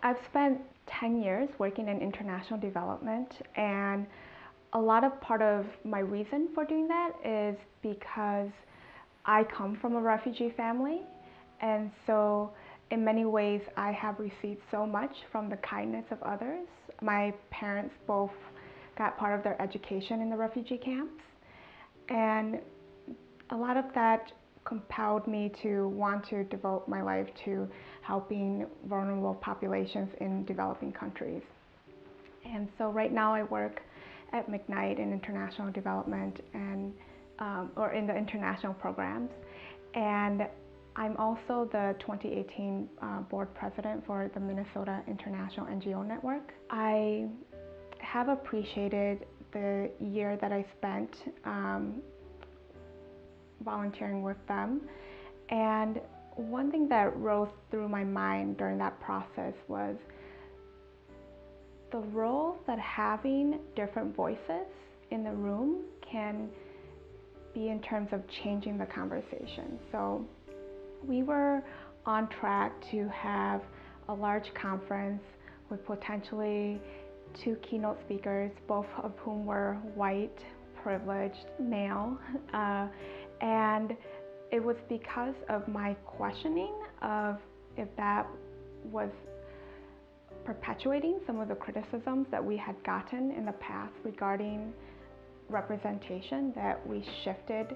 I've spent 10 years working in international development, and a lot of part of my reason for doing that is because I come from a refugee family, and so in many ways I have received so much from the kindness of others. My parents both got part of their education in the refugee camps, and a lot of that compelled me to want to devote my life to helping vulnerable populations in developing countries. And so right now I work at McKnight in international development and or in the international programs. And I'm also the 2018 board president for the Minnesota International NGO Network. I have appreciated the year that I spent volunteering with them. And one thing that rose through my mind during that process was the role that having different voices in the room can be in terms of changing the conversation. So we were on track to have a large conference with potentially 2 keynote speakers, both of whom were white, privileged, male. And it was because of my questioning of if that was perpetuating some of the criticisms that we had gotten in the past regarding representation that we shifted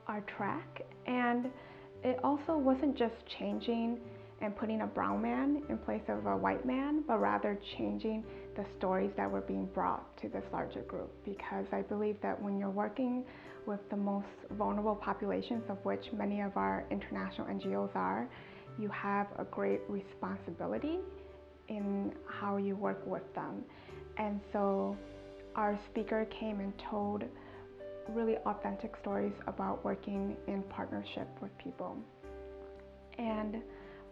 our track. And it also wasn't just changing and putting a brown man in place of a white man, but rather changing the stories that were being brought to this larger group. Because I believe that when you're working with the most vulnerable populations, of which many of our international NGOs are, you have a great responsibility in how you work with them. And so our speaker came and told really authentic stories about working in partnership with people. And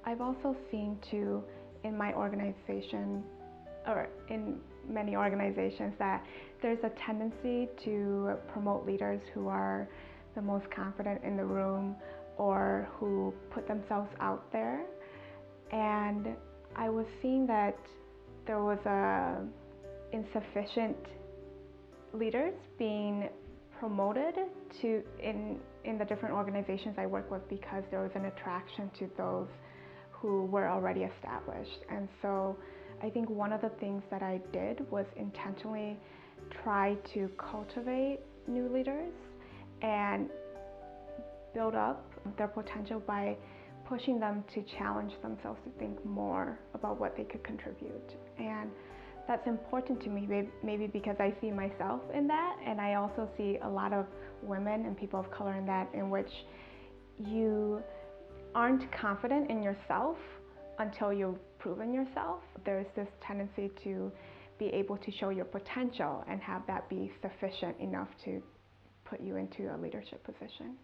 I've also seen too in my organization, or in many organizations, that there's a tendency to promote leaders who are the most confident in the room or who put themselves out there. And I was seeing that there was insufficient leaders being promoted to in the different organizations I work with, because there was an attraction to those who were already established. And so I think one of the things that I did was intentionally try to cultivate new leaders and build up their potential by pushing them to challenge themselves to think more about what they could contribute. And that's important to me, maybe because I see myself in that, and I also see a lot of women and people of color in that, in which you aren't confident in yourself until you've proven yourself. There's this tendency to be able to show your potential and have that be sufficient enough to put you into a leadership position.